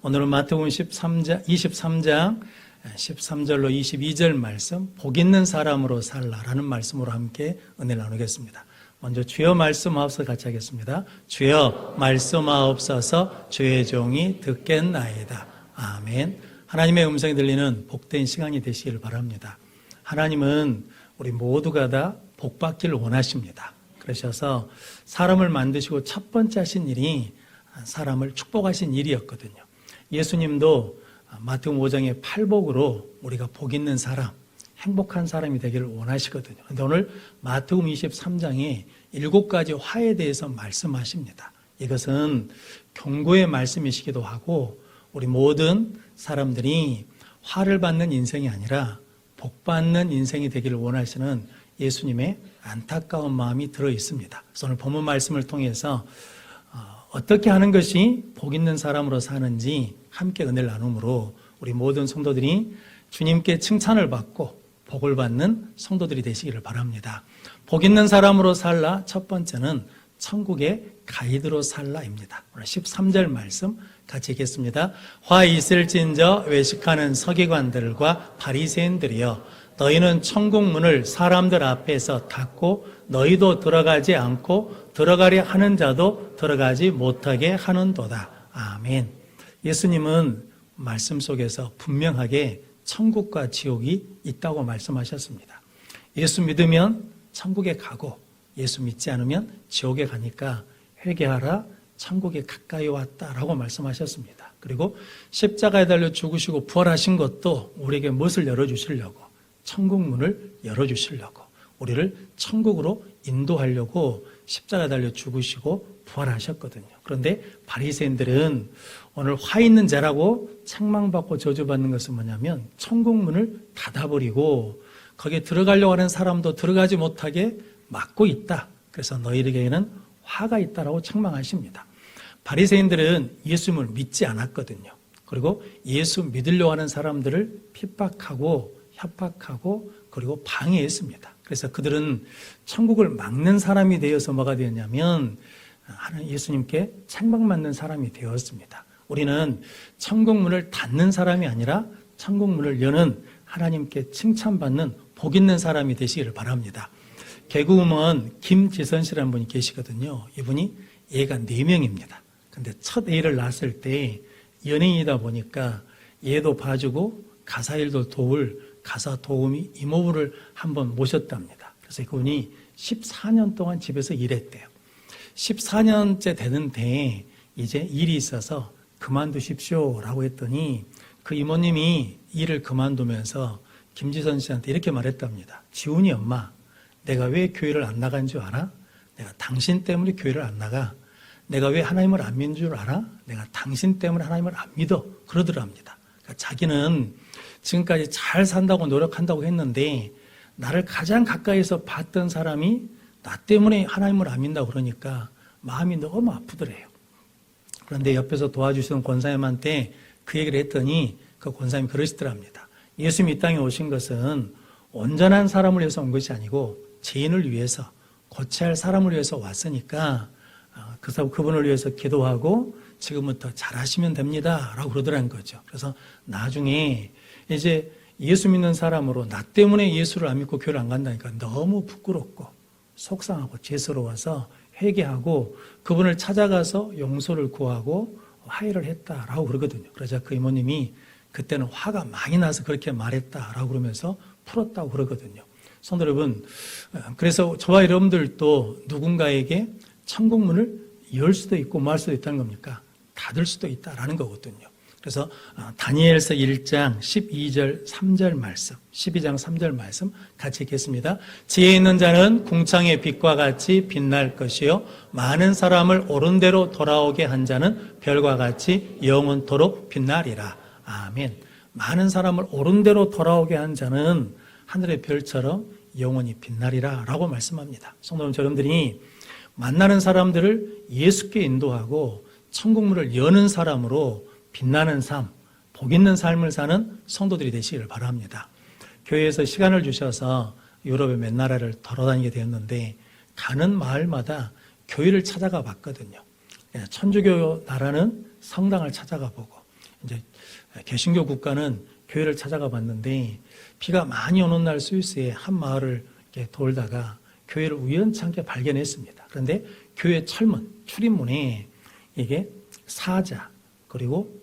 오늘은 마태복음 23장 13절로 22절 말씀, 복 있는 사람으로 살라라는 말씀으로 함께 은혜를 나누겠습니다. 먼저 주여 말씀하옵소서 같이 하겠습니다. 주여 말씀하옵소서 주의 종이 듣겠나이다. 아멘. 하나님의 음성이 들리는 복된 시간이 되시기를 바랍니다. 하나님은 우리 모두가 다 복받기를 원하십니다. 그러셔서 사람을 만드시고 첫 번째 하신 일이 사람을 축복하신 일이었거든요. 예수님도 마태복음 5장의 팔복으로 우리가 복 있는 사람, 행복한 사람이 되기를 원하시거든요. 그런데 오늘 마태복음 23장에 7가지 화에 대해서 말씀하십니다. 이것은 경고의 말씀이시기도 하고 우리 모든 사람들이 화를 받는 인생이 아니라 복 받는 인생이 되기를 원하시는 예수님의 안타까운 마음이 들어 있습니다. 그래서 오늘 본문 말씀을 통해서 어떻게 하는 것이 복 있는 사람으로 사는지 함께 은혜를 나눔으로 우리 모든 성도들이 주님께 칭찬을 받고 복을 받는 성도들이 되시기를 바랍니다. 복 있는 사람으로 살라 첫 번째는 천국의 가이드로 살라입니다. 오늘 13절 말씀 같이 읽겠습니다. 화 있을진저 외식하는 서기관들과 바리새인들이여 너희는 천국 문을 사람들 앞에서 닫고 너희도 들어가지 않고 들어가려 하는 자도 들어가지 못하게 하는도다. 아멘. 예수님은 말씀 속에서 분명하게 천국과 지옥이 있다고 말씀하셨습니다. 예수 믿으면 천국에 가고 예수 믿지 않으면 지옥에 가니까 회개하라, 천국에 가까이 왔다라고 말씀하셨습니다. 그리고 십자가에 달려 죽으시고 부활하신 것도 우리에게 무엇을 열어주시려고? 천국 문을 열어주시려고, 우리를 천국으로 인도하려고 십자가에 달려 죽으시고 부활하셨거든요. 그런데 바리새인들은 오늘 화 있는 자라고 책망받고 저주받는 것은 뭐냐면 천국 문을 닫아버리고 거기에 들어가려고 하는 사람도 들어가지 못하게 막고 있다. 그래서 너희에게는 화가 있다라고 책망하십니다. 바리새인들은 예수님을 믿지 않았거든요. 그리고 예수 믿으려고 하는 사람들을 핍박하고 협박하고 그리고 방해했습니다. 그래서 그들은 천국을 막는 사람이 되어서 뭐가 되었냐면 예수님께 책망받는 사람이 되었습니다. 우리는 천국 문을 닫는 사람이 아니라 천국 문을 여는 하나님께 칭찬받는 복 있는 사람이 되시기를 바랍니다. 개그우먼 김지선 씨라는 분이 계시거든요. 이분이 애가 4명입니다. 근데 첫 애를 낳았을 때 연예인이다 보니까 얘도 봐주고 가사일도 도울 가사 도우미 이모부를 한번 모셨답니다. 그래서 그분이 14년 동안 집에서 일했대요. 14년째 되는데 이제 일이 있어서 그만두십시오라고 했더니 그 이모님이 일을 그만두면서 김지선 씨한테 이렇게 말했답니다. 지훈이 엄마, 내가 왜 교회를 안 나간 줄 알아? 내가 당신 때문에 교회를 안 나가. 내가 왜 하나님을 안 믿는 줄 알아? 내가 당신 때문에 하나님을 안 믿어. 그러더랍니다. 그러니까 자기는 지금까지 잘 산다고 노력한다고 했는데 나를 가장 가까이서 봤던 사람이 나 때문에 하나님을 안 믿는다고 그러니까 마음이 너무 아프더래요. 그런데 옆에서 도와주시는 권사님한테 그 얘기를 했더니 그 권사님이 그러시더랍니다. 예수님이 이 땅에 오신 것은 온전한 사람을 위해서 온 것이 아니고 죄인을 위해서, 고쳐야 할 사람을 위해서 왔으니까 그분을 위해서 기도하고 지금부터 잘하시면 됩니다 라고 그러더라는 거죠. 그래서 나중에 이제 예수 믿는 사람으로 나 때문에 예수를 안 믿고 교회를 안 간다니까 너무 부끄럽고 속상하고 죄스러워서 회개하고 그분을 찾아가서 용서를 구하고 화해를 했다라고 그러거든요. 그러자 그 이모님이 그때는 화가 많이 나서 그렇게 말했다라고 그러면서 풀었다고 그러거든요. 성도 여러분, 그래서 저와 여러분들도 누군가에게 천국 문을 열 수도 있고 뭐 할 수도 있다는 겁니까? 닫을 수도 있다라는 거거든요. 그래서 다니엘서 1장 12절 3절 말씀, 12장 3절 말씀 같이 읽겠습니다. 지혜 있는 자는 궁창의 빛과 같이 빛날 것이요 많은 사람을 옳은 대로 돌아오게 한 자는 별과 같이 영원토록 빛나리라. 아멘. 많은 사람을 옳은 대로 돌아오게 한 자는 하늘의 별처럼 영원히 빛나리라 라고 말씀합니다. 성도 여러분들이 만나는 사람들을 예수께 인도하고 천국문을 여는 사람으로 빛나는 삶, 복 있는 삶을 사는 성도들이 되시기를 바랍니다. 교회에서 시간을 주셔서 유럽의 몇 나라를 돌아다니게 되었는데 가는 마을마다 교회를 찾아가 봤거든요. 천주교 나라는 성당을 찾아가 보고 이제 개신교 국가는 교회를 찾아가 봤는데 비가 많이 오는 날 스위스의 한 마을을 이렇게 돌다가 교회를 우연찮게 발견했습니다. 그런데 교회 철문, 출입문에 이게 사자, 그리고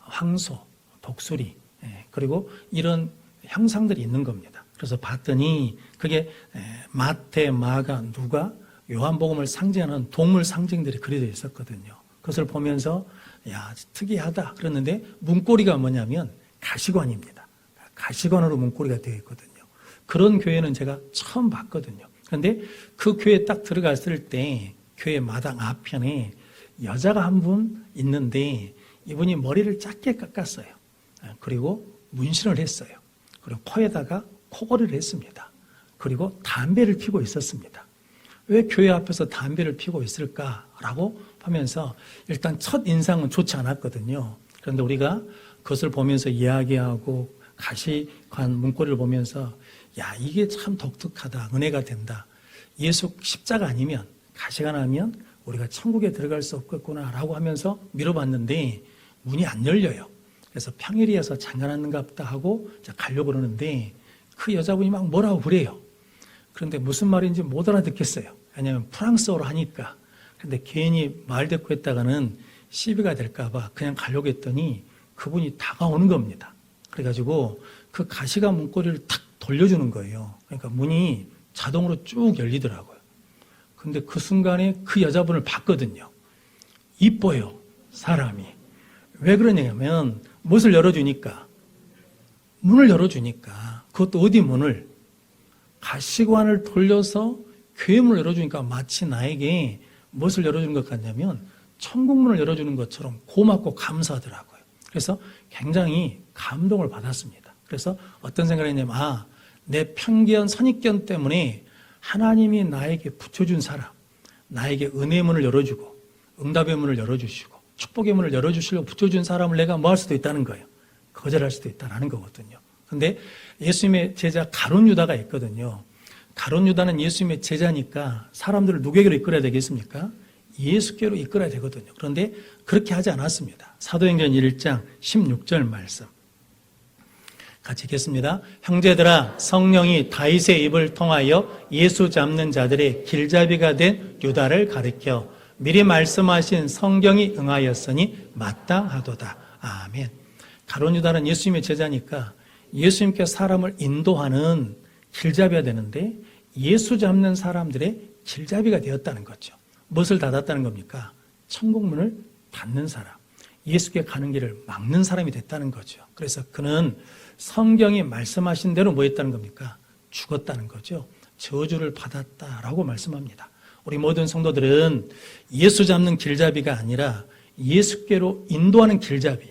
황소, 독수리, 그리고 이런 형상들이 있는 겁니다. 그래서 봤더니 그게 마태, 마가, 누가, 요한복음을 상징하는 동물 상징들이 그려져 있었거든요. 그것을 보면서 야, 특이하다 그랬는데 문고리가 뭐냐면 가시관입니다. 가시관으로 문고리가 되어 있거든요. 그런 교회는 제가 처음 봤거든요. 그런데 그 교회에 딱 들어갔을 때 교회 마당 앞편에 여자가 한 분 있는데 이분이 머리를 짧게 깎았어요. 그리고 문신을 했어요. 그리고 코에다가 코걸이를 했습니다. 그리고 담배를 피고 있었습니다. 왜 교회 앞에서 담배를 피고 있을까라고 하면서 일단 첫 인상은 좋지 않았거든요. 그런데 우리가 그것을 보면서 이야기하고 가시관 문고리를 보면서 야, 이게 참 독특하다. 은혜가 된다. 예수 십자가 아니면, 가시관 아니면 우리가 천국에 들어갈 수 없겠구나라고 하면서 밀어봤는데 문이 안 열려요. 그래서 평일이어서 잠가놨는가 보다 하고 가려고 그러는데 그 여자분이 막 뭐라고 그래요. 그런데 무슨 말인지 못 알아듣겠어요. 왜냐하면 프랑스어로 하니까. 그런데 괜히 말 대꾸 했다가는 시비가 될까봐 그냥 가려고 했더니 그분이 다가오는 겁니다. 그래가지고 그 가시관 문고리를 탁 돌려주는 거예요. 그러니까 문이 자동으로 쭉 열리더라고요. 근데 그 순간에 그 여자분을 봤거든요. 이뻐요, 사람이. 왜 그러냐면 무엇을 열어주니까, 문을 열어주니까, 그것도 어디 문을? 가시관을 돌려서 교회 문을 열어주니까 마치 나에게 무엇을 열어주는 것 같냐면 천국문을 열어주는 것처럼 고맙고 감사하더라고요. 그래서 굉장히 감동을 받았습니다. 그래서 어떤 생각을 했냐면 내 편견, 선입견 때문에 하나님이 나에게 붙여준 사람, 나에게 은혜의 문을 열어주고 응답의 문을 열어주시고 축복의 문을 열어주시려고 붙여준 사람을 내가 뭐 할 수도 있다는 거예요. 거절할 수도 있다는 거거든요. 그런데 예수님의 제자 가룟 유다가 있거든요. 가룟 유다는 예수님의 제자니까 사람들을 누구에게로 이끌어야 되겠습니까? 예수께로 이끌어야 되거든요. 그런데 그렇게 하지 않았습니다. 사도행전 1장 16절 말씀 같이 읽겠습니다. 형제들아, 성령이 다윗의 입을 통하여 예수 잡는 자들의 길잡이가 된 유다를 가리켜 미리 말씀하신 성경이 응하였으니 마땅하도다. 아멘. 가룟 유다는 예수님의 제자니까 예수님께 사람을 인도하는 길잡이가 되는데 예수 잡는 사람들의 길잡이가 되었다는 거죠. 무엇을 닫았다는 겁니까? 천국문을 닫는 사람, 예수께 가는 길을 막는 사람이 됐다는 거죠. 그래서 그는 성경이 말씀하신 대로 뭐 했다는 겁니까? 죽었다는 거죠. 저주를 받았다라고 말씀합니다. 우리 모든 성도들은 예수 잡는 길잡이가 아니라 예수께로 인도하는 길잡이,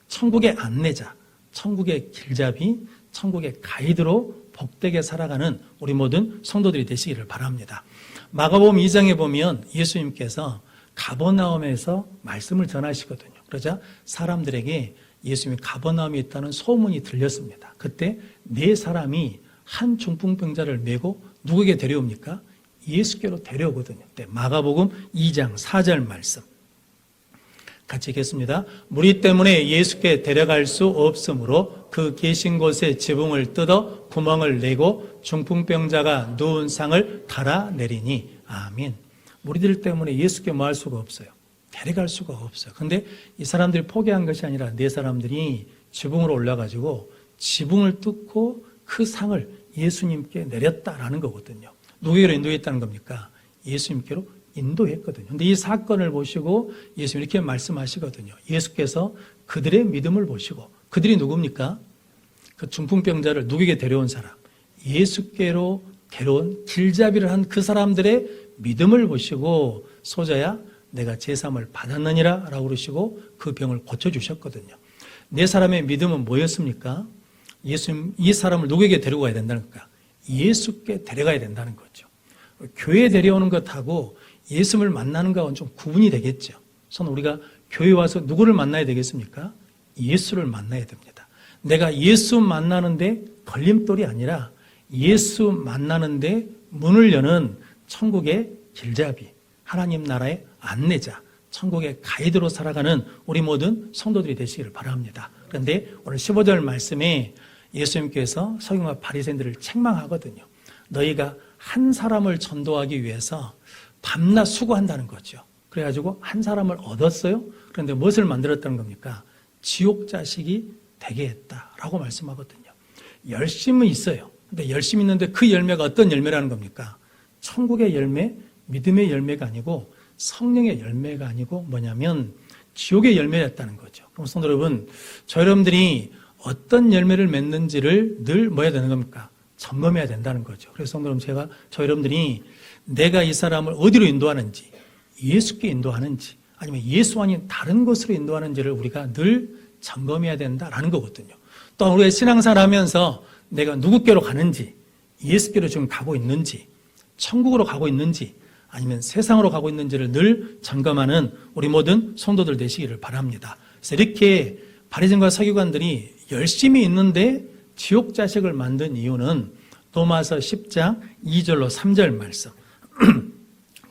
천국의 안내자, 천국의 길잡이, 천국의 가이드로 복되게 살아가는 우리 모든 성도들이 되시기를 바랍니다. 마가복음 2장에 보면 예수님께서 가버나움에서 말씀을 전하시거든요. 그러자 사람들에게 예수님이 가버나움에 있다는 소문이 들렸습니다. 그때 네 사람이 한 중풍병자를 메고 누구에게 데려옵니까? 예수께로 데려오거든요. 마가복음 2장 4절 말씀 같이 읽겠습니다. 무리 때문에 예수께 데려갈 수 없으므로 그 계신 곳에 지붕을 뜯어 구멍을 내고 중풍병자가 누운 상을 달아내리니. 아멘. 무리들 때문에 예수께 뭐 할 수가 없어요. 데려갈 수가 없어요. 그런데 이 사람들이 포기한 것이 아니라 네 사람들이 지붕으로 올라가지고 지붕을 뚫고 그 상을 예수님께 내렸다라는 거거든요. 누구에게로 인도했다는 겁니까? 예수님께로 인도했거든요. 그런데 이 사건을 보시고 예수님이 이렇게 말씀하시거든요. 예수께서 그들의 믿음을 보시고, 그들이 누굽니까? 그 중풍병자를 누구에게 데려온 사람, 예수께로 데려온 길잡이를 한 그 사람들의 믿음을 보시고, 소자야 내가 제삼을 받았느니라 라고 그러시고 그 병을 고쳐주셨거든요. 네 사람의 믿음은 뭐였습니까? 예수님, 이 사람을 누구에게 데려가야 된다는 걸까? 예수께 데려가야 된다는 거죠. 교회에 데려오는 것하고 예수님을 만나는 것과는 좀 구분이 되겠죠. 그래서 우리가 교회 와서 누구를 만나야 되겠습니까? 예수를 만나야 됩니다. 내가 예수 만나는데 걸림돌이 아니라 예수 만나는데 문을 여는 천국의 길잡이, 하나님 나라의 안내자, 천국의 가이드로 살아가는 우리 모든 성도들이 되시기를 바랍니다. 그런데 오늘 15절 말씀에 예수님께서 서기관과 바리새인들을 책망하거든요. 너희가 한 사람을 전도하기 위해서 밤낮 수고한다는 거죠. 그래가지고 한 사람을 얻었어요. 그런데 무엇을 만들었다는 겁니까? 지옥 자식이 되게 했다라고 말씀하거든요. 열심은 있어요. 근데 열심히 있는데 그 열매가 어떤 열매라는 겁니까? 천국의 열매, 믿음의 열매가 아니고 성령의 열매가 아니고 뭐냐면 지옥의 열매였다는 거죠. 그럼 성도 여러분, 저 여러분들이 어떤 열매를 맺는지를 늘 뭐 해야 되는 겁니까? 점검해야 된다는 거죠. 그래서 성도 여러분, 저 여러분들이 내가 이 사람을 어디로 인도하는지, 예수께 인도하는지, 아니면 예수 아닌 다른 곳으로 인도하는지를 우리가 늘 점검해야 된다라는 거거든요. 또 우리가 신앙생활 하면서 내가 누구께로 가는지, 예수께로 지금 가고 있는지, 천국으로 가고 있는지, 아니면 세상으로 가고 있는지를 늘 점검하는 우리 모든 성도들 되시기를 바랍니다. 그래서 이렇게 바리새인과 서기관들이 열심히 있는데 지옥 자식을 만든 이유는 로마서 10장 2절로 3절 말씀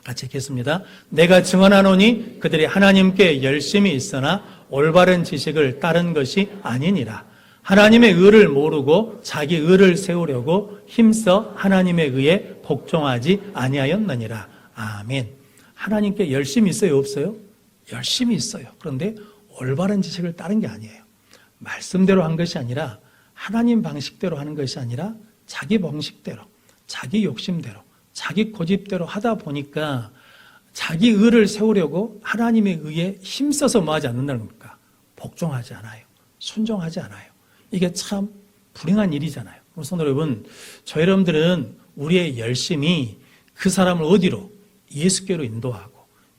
같이 읽겠습니다. 내가 증언하노니 그들이 하나님께 열심히 있으나 올바른 지식을 따른 것이 아니니라. 하나님의 의를 모르고 자기 의를 세우려고 힘써 하나님의 의에 복종하지 아니하였느니라. 아멘. 하나님께 열심히 있어요, 없어요? 열심히 있어요. 그런데 올바른 지식을 따른 게 아니에요. 말씀대로 한 것이 아니라 하나님 방식대로 하는 것이 아니라 자기 방식대로, 자기 욕심대로, 자기 고집대로 하다 보니까 자기 의를 세우려고 하나님의 의에 힘써서 뭐 하지 않는다는 겁니까? 복종하지 않아요. 순종하지 않아요. 이게 참 불행한 일이잖아요. 성도 여러분, 저 여러분들은 우리의 열심이 그 사람을 어디로? 예수께로 인도하고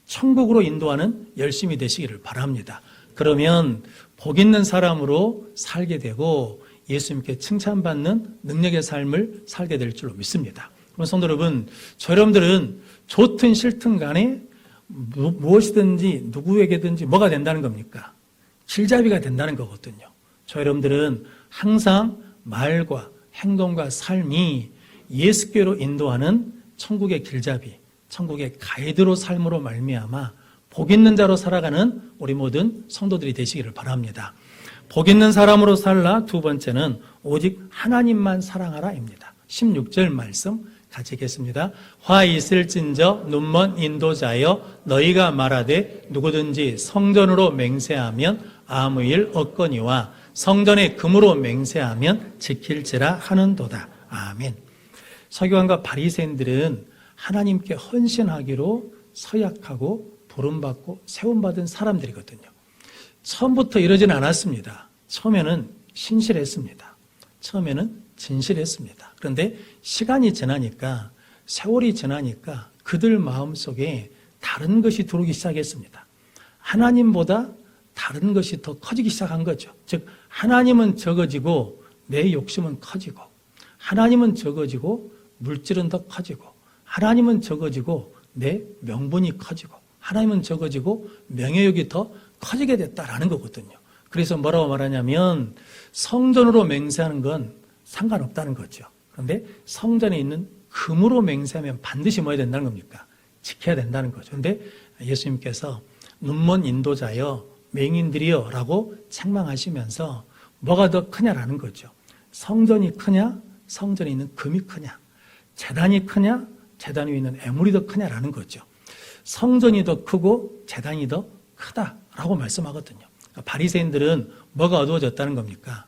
천국으로 인도하는 열심이 되시기를 바랍니다. 그러면 복 있는 사람으로 살게 되고 예수님께 칭찬받는 능력의 삶을 살게 될 줄로 믿습니다. 그럼 성도 여러분, 저 여러분들은 좋든 싫든 간에 무엇이든지 누구에게든지 뭐가 된다는 겁니까? 길잡이가 된다는 거거든요. 저 여러분들은 항상 말과 행동과 삶이 예수께로 인도하는 천국의 길잡이, 천국의 가이드로 삶으로 말미암아 복 있는 자로 살아가는 우리 모든 성도들이 되시기를 바랍니다. 복 있는 사람으로 살라. 두 번째는 오직 하나님만 사랑하라입니다. 16절 말씀 같이 읽겠습니다. 화 있을진저 눈먼 인도자여 너희가 말하되 누구든지 성전으로 맹세하면 아무 일 없거니와 성전의 금으로 맹세하면 지킬지라 하는도다. 아멘. 서기관과 바리새인들은 하나님께 헌신하기로 서약하고 부름받고 세움받은 사람들이거든요. 처음부터 이러지는 않았습니다. 처음에는 신실했습니다. 처음에는 진실했습니다. 그런데 시간이 지나니까, 세월이 지나니까 그들 마음속에 다른 것이 들어오기 시작했습니다. 하나님보다 다른 것이 더 커지기 시작한 거죠. 즉 하나님은 적어지고 내 욕심은 커지고, 하나님은 적어지고 물질은 더 커지고, 하나님은 적어지고 내 명분이 커지고, 하나님은 적어지고 명예욕이 더 커지게 됐다라는 거거든요. 그래서 뭐라고 말하냐면 성전으로 맹세하는 건 상관없다는 거죠. 그런데 성전에 있는 금으로 맹세하면 반드시 뭐 해야 된다는 겁니까? 지켜야 된다는 거죠. 그런데 예수님께서 눈먼 인도자여 맹인들이여 라고 책망하시면서 뭐가 더 크냐라는 거죠. 성전이 크냐? 성전에 있는 금이 크냐? 제단이 크냐? 제단 위에 있는 애물이 더 크냐라는 거죠. 성전이 더 크고 제단이 더 크다라고 말씀하거든요. 바리새인들은 뭐가 어두워졌다는 겁니까?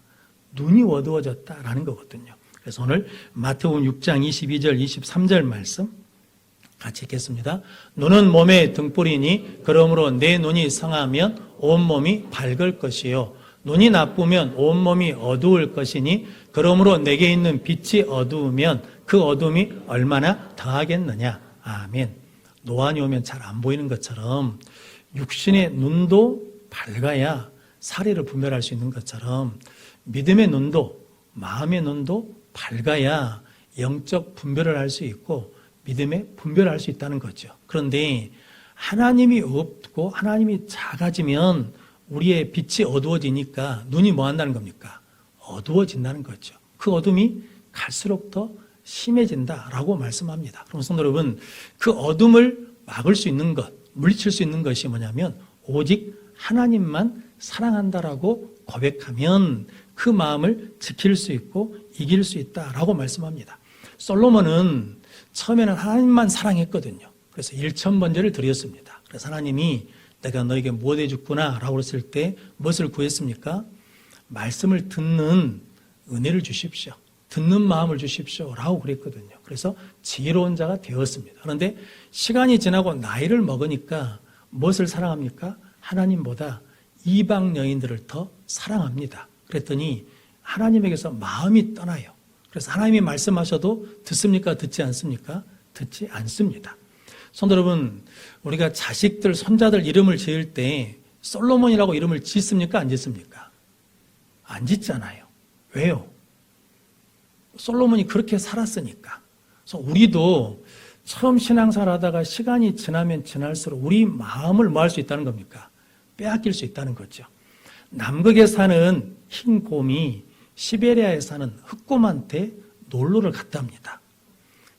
눈이 어두워졌다라는 거거든요. 그래서 오늘 마태복음 6장 22절 23절 말씀 같이 읽겠습니다. 눈은 몸의 등불이니 그러므로 내 눈이 성하면 온몸이 밝을 것이요 눈이 나쁘면 온몸이 어두울 것이니 그러므로 내게 있는 빛이 어두우면 그 어둠이 얼마나 더하겠느냐. 아멘. 노안이 오면 잘 안 보이는 것처럼 육신의 눈도 밝아야 사리를 분별할 수 있는 것처럼 믿음의 눈도, 마음의 눈도 밝아야 영적 분별을 할 수 있고 믿음의 분별을 할 수 있다는 거죠. 그런데 하나님이 없고 하나님이 작아지면 우리의 빛이 어두워지니까 눈이 뭐 한다는 겁니까? 어두워진다는 거죠. 그 어둠이 갈수록 더 심해진다라고 말씀합니다. 그럼 성도 여러분, 그 어둠을 막을 수 있는 것, 물리칠 수 있는 것이 뭐냐면 오직 하나님만 사랑한다라고 고백하면 그 마음을 지킬 수 있고 이길 수 있다라고 말씀합니다. 솔로몬은 처음에는 하나님만 사랑했거든요. 그래서 1000번제를 드렸습니다. 그래서 하나님이 내가 너에게 무엇 해줬구나 라고 했을 때 무엇을 구했습니까? 말씀을 듣는 은혜를 주십시오. 듣는 마음을 주십시오 라고 그랬거든요. 그래서 지혜로운 자가 되었습니다. 그런데 시간이 지나고 나이를 먹으니까 무엇을 사랑합니까? 하나님보다 이방 여인들을 더 사랑합니다. 그랬더니 하나님에게서 마음이 떠나요. 그래서 하나님이 말씀하셔도 듣습니까? 듣지 않습니까? 듣지 않습니다. 성도 여러분, 우리가 자식들, 손자들 이름을 지을 때 솔로몬이라고 이름을 짓습니까? 안 짓습니까? 안 짓잖아요. 왜요? 솔로몬이 그렇게 살았으니까. 그래서 우리도 처음 신앙생활 하다가 시간이 지나면 지날수록 우리 마음을 뭐 할 수 있다는 겁니까? 빼앗길 수 있다는 거죠. 남극에 사는 흰 곰이 시베리아에 사는 흑곰한테 놀러를 갔답니다.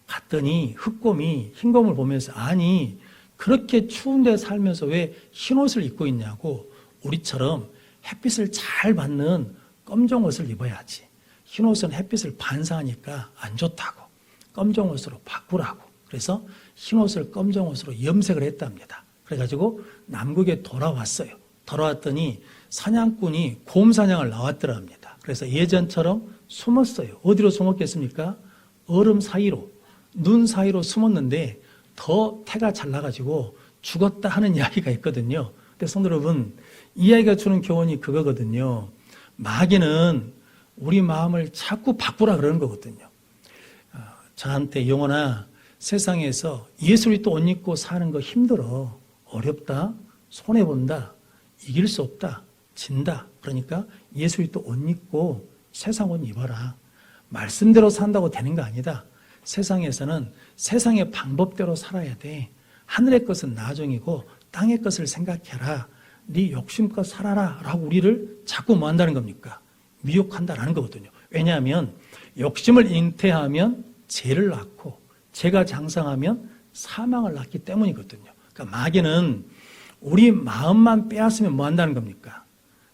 갔더니 흑곰이 흰곰을 보면서 아니 그렇게 추운 데 살면서 왜 흰옷을 입고 있냐고, 우리처럼 햇빛을 잘 받는 검정 옷을 입어야지. 흰옷은 햇빛을 반사하니까 안 좋다고. 검정 옷으로 바꾸라고. 그래서 흰옷을 검정 옷으로 염색을 했답니다. 그래가지고 남극에 돌아왔어요. 돌아왔더니 사냥꾼이 곰 사냥을 나왔더랍니다. 그래서 예전처럼 숨었어요. 어디로 숨었겠습니까? 얼음 사이로, 눈 사이로 숨었는데 더 태가 잘 나가지고 죽었다 하는 이야기가 있거든요. 근데 성도 여러분, 이 이야기가 주는 교훈이 그거거든요. 마귀는 우리 마음을 자꾸 바꾸라 그러는 거거든요. 저한테 영혼아, 세상에서 예수를 또 옷 입고 사는 거 힘들어. 어렵다. 손해본다. 이길 수 없다. 진다. 그러니까 예수를 또 옷 입고 세상 옷 입어라. 말씀대로 산다고 되는 거 아니다. 세상에서는 세상의 방법대로 살아야 돼. 하늘의 것은 나중이고 땅의 것을 생각해라. 네 욕심껏 살아라 라고 우리를 자꾸 뭐 한다는 겁니까? 미혹한다라는 거거든요. 왜냐하면 욕심을 잉태하면 죄를 낳고 죄가 장성하면 사망을 낳기 때문이거든요. 그러니까 마귀는 우리 마음만 빼앗으면 뭐 한다는 겁니까?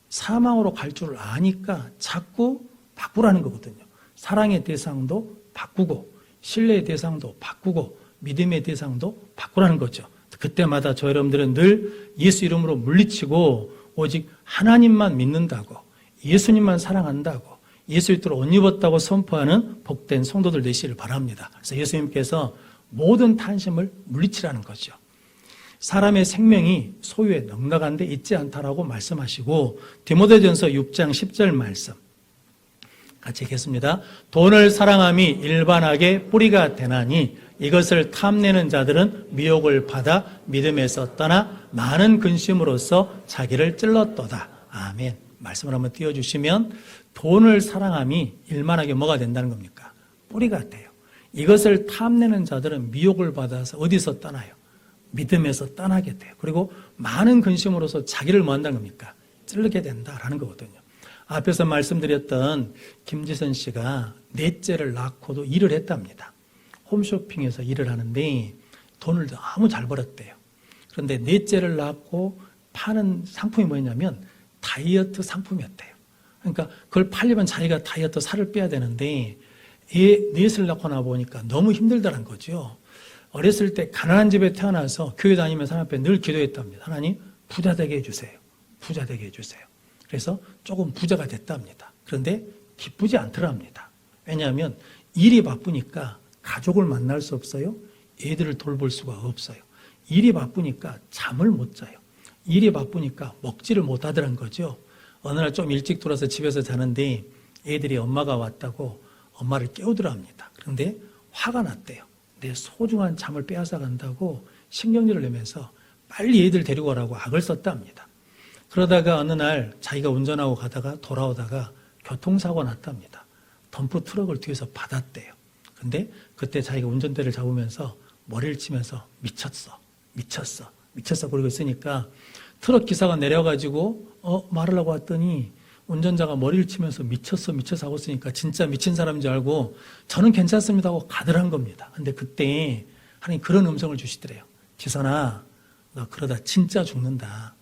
사망으로 갈 줄 아니까 자꾸 바꾸라는 거거든요. 사랑의 대상도 바꾸고 신뢰의 대상도 바꾸고 믿음의 대상도 바꾸라는 거죠. 그때마다 저 여러분들은 늘 예수 이름으로 물리치고 오직 하나님만 믿는다고, 예수님만 사랑한다고, 예수 이름으로 옷 입었다고 선포하는 복된 성도들 되시기를 바랍니다. 그래서 예수님께서 모든 탄심을 물리치라는 거죠. 사람의 생명이 소유에 넉넉한 데 있지 않다라고 말씀하시고, 디모데전서 6장 10절 말씀 같이 읽겠습니다. 돈을 사랑함이 일반하게 뿌리가 되나니 이것을 탐내는 자들은 미혹을 받아 믿음에서 떠나 많은 근심으로써 자기를 찔렀도다. 아멘. 말씀을 한번 띄워주시면 돈을 사랑함이 일반하게 뭐가 된다는 겁니까? 뿌리가 돼요. 이것을 탐내는 자들은 미혹을 받아서 어디서 떠나요? 믿음에서 떠나게 돼요. 그리고 많은 근심으로서 자기를 뭐 한다는 겁니까? 찌르게 된다라는 거거든요. 앞에서 말씀드렸던 김지선 씨가 넷째를 낳고도 일을 했답니다. 홈쇼핑에서 일을 하는데 돈을 너무 잘 벌었대요. 그런데 넷째를 낳고 파는 상품이 뭐였냐면 다이어트 상품이었대요. 그러니까 그걸 팔려면 자기가 다이어트 살을 빼야 되는데 넷을 낳고 나 보니까 너무 힘들다는 거죠. 어렸을 때 가난한 집에 태어나서 교회 다니면서 하나님 앞에 늘 기도했답니다. 하나님 부자 되게 해주세요. 부자 되게 해주세요. 그래서 조금 부자가 됐답니다. 그런데 기쁘지 않더랍니다. 왜냐하면 일이 바쁘니까 가족을 만날 수 없어요. 애들을 돌볼 수가 없어요. 일이 바쁘니까 잠을 못 자요. 일이 바쁘니까 먹지를 못하더란 거죠. 어느 날 좀 일찍 들어와서 집에서 자는데 애들이 엄마가 왔다고 엄마를 깨우더랍니다. 그런데 화가 났대요. 내 소중한 잠을 빼앗아 간다고 신경질을 내면서 빨리 애들 데리고 오라고 악을 썼답니다. 그러다가 어느 날 자기가 운전하고 가다가 돌아오다가 교통사고가 났답니다. 덤프 트럭을 뒤에서 받았대요. 근데 그때 자기가 운전대를 잡으면서 머리를 치면서 미쳤어 그러고 있으니까 트럭 기사가 내려가지고 말을 하고 왔더니 운전자가 머리를 치면서 미쳤어 하고 있으니까 진짜 미친 사람인 줄 알고 저는 괜찮습니다 하고 가더란 겁니다. 근데 그때 하나님 그런 음성을 주시더래요. 지선아, 너 그러다 진짜 죽는다.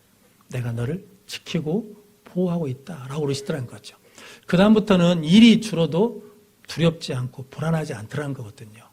내가 너를 지키고 보호하고 있다라고 그러시더라는 거죠. 그 다음부터는 일이 줄어도 두렵지 않고 불안하지 않더라는 거거든요.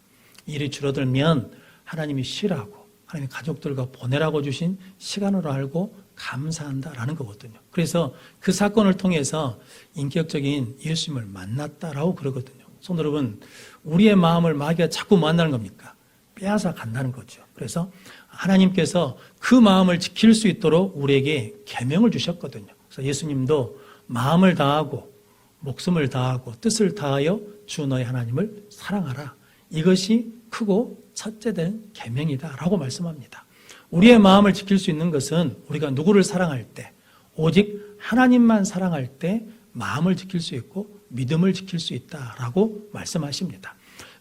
일이 줄어들면 하나님이 쉬라고, 하나님이 가족들과 보내라고 주신 시간으로 알고 감사한다라는 거거든요. 그래서 그 사건을 통해서 인격적인 예수님을 만났다라고 그러거든요. 성도 여러분, 우리의 마음을 마귀가 자꾸 뭐 한다는 겁니까? 빼앗아 간다는 거죠. 그래서 하나님께서 그 마음을 지킬 수 있도록 우리에게 계명을 주셨거든요. 그래서 예수님도 마음을 다하고 목숨을 다하고 뜻을 다하여 주 너의 하나님을 사랑하라. 이것이 크고 첫째된 계명이다라고 말씀합니다. 우리의 마음을 지킬 수 있는 것은 우리가 누구를 사랑할 때, 오직 하나님만 사랑할 때 마음을 지킬 수 있고 믿음을 지킬 수 있다라고 말씀하십니다.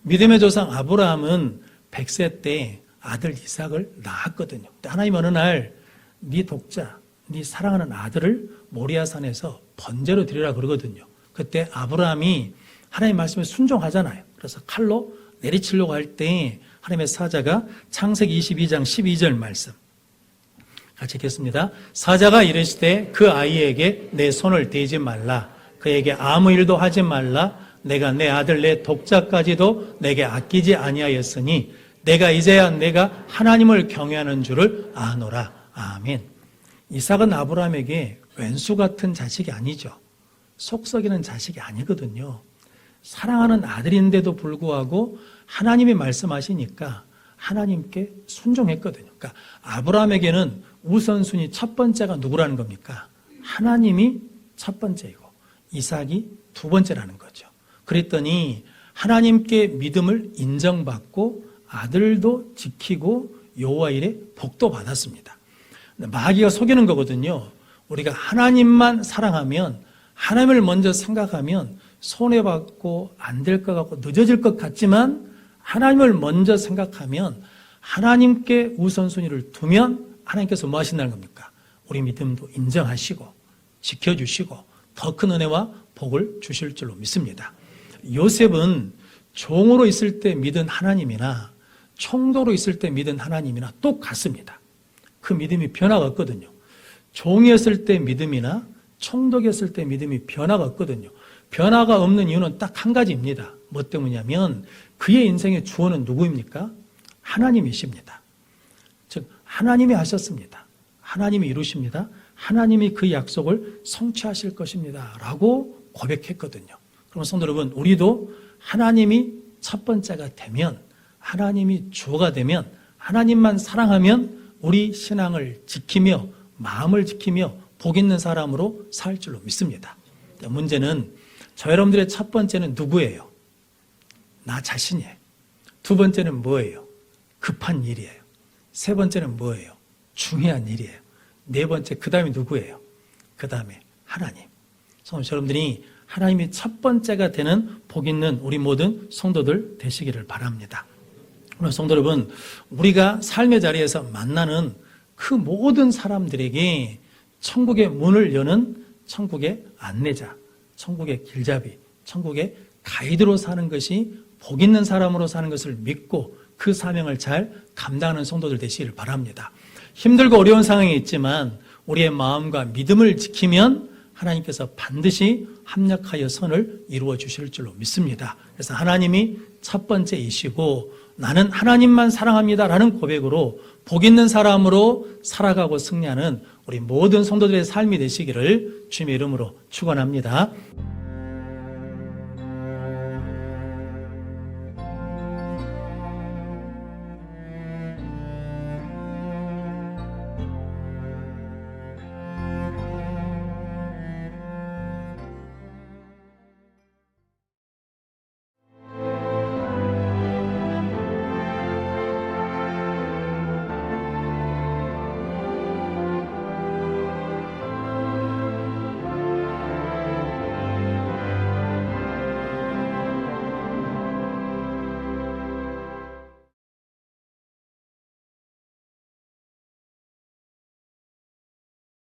믿음의 조상 아브라함은 100세 때 아들 이삭을 낳았거든요. 하나님 어느 날 네 독자, 네 사랑하는 아들을 모리아산에서 번제로 드리라 그러거든요. 그때 아브라함이 하나님 말씀에 순종하잖아요. 그래서 칼로 내리치려고 할 때 하나님의 사자가 창세기 22장 12절 말씀 같이 읽겠습니다. 사자가 이르시되 그 아이에게 내 손을 대지 말라. 그에게 아무 일도 하지 말라. 내가 내 아들 내 독자까지도 내게 아끼지 아니하였으니 내가 이제야 내가 하나님을 경외하는 줄을 아노라. 아멘. 이삭은 아브라함에게 왼수 같은 자식이 아니죠. 속 썩이는 자식이 아니거든요. 사랑하는 아들인데도 불구하고 하나님이 말씀하시니까 하나님께 순종했거든요. 그러니까 아브라함에게는 우선순위 첫 번째가 누구라는 겁니까? 하나님이 첫 번째이고 이삭이 두 번째라는 거죠. 그랬더니 하나님께 믿음을 인정받고 아들도 지키고 여호와 일에 복도 받았습니다. 마귀가 속이는 거거든요. 우리가 하나님만 사랑하면, 하나님을 먼저 생각하면 손해받고 안 될 것 같고 늦어질 것 같지만 하나님을 먼저 생각하면, 하나님께 우선순위를 두면 하나님께서 뭐 하신다는 겁니까? 우리 믿음도 인정하시고 지켜주시고 더 큰 은혜와 복을 주실 줄로 믿습니다. 요셉은 종으로 있을 때 믿은 하나님이나 총독으로 있을 때 믿은 하나님이나 똑같습니다. 그 믿음이 변화가 없거든요. 종이었을 때 믿음이나 총독이었을 때 믿음이 변화가 없거든요. 변화가 없는 이유는 딱 한 가지입니다. 뭐 때문이냐면 그의 인생의 주어는 누구입니까? 하나님이십니다. 즉 하나님이 하셨습니다. 하나님이 이루십니다. 하나님이 그 약속을 성취하실 것입니다 라고 고백했거든요. 그럼 성도 여러분, 우리도 하나님이 첫 번째가 되면, 하나님이 주어가 되면, 하나님만 사랑하면 우리 신앙을 지키며 마음을 지키며 복 있는 사람으로 살 줄로 믿습니다. 문제는 저 여러분들의 첫 번째는 누구예요? 나 자신이에요. 두 번째는 뭐예요? 급한 일이에요. 세 번째는 뭐예요? 중요한 일이에요. 네 번째, 그 다음에 누구예요? 그 다음에 하나님. 여러분들이 하나님이 첫 번째가 되는 복 있는 우리 모든 성도들 되시기를 바랍니다. 오늘 성도 여러분, 우리가 삶의 자리에서 만나는 그 모든 사람들에게 천국의 문을 여는 천국의 안내자, 천국의 길잡이, 천국의 가이드로 사는 것이 복 있는 사람으로 사는 것을 믿고 그 사명을 잘 감당하는 성도들 되시기를 바랍니다. 힘들고 어려운 상황이 있지만 우리의 마음과 믿음을 지키면 하나님께서 반드시 합력하여 선을 이루어 주실 줄로 믿습니다. 그래서 하나님이 첫 번째이시고 나는 하나님만 사랑합니다라는 고백으로 복 있는 사람으로 살아가고 승리하는 우리 모든 성도들의 삶이 되시기를 주님의 이름으로 축원합니다.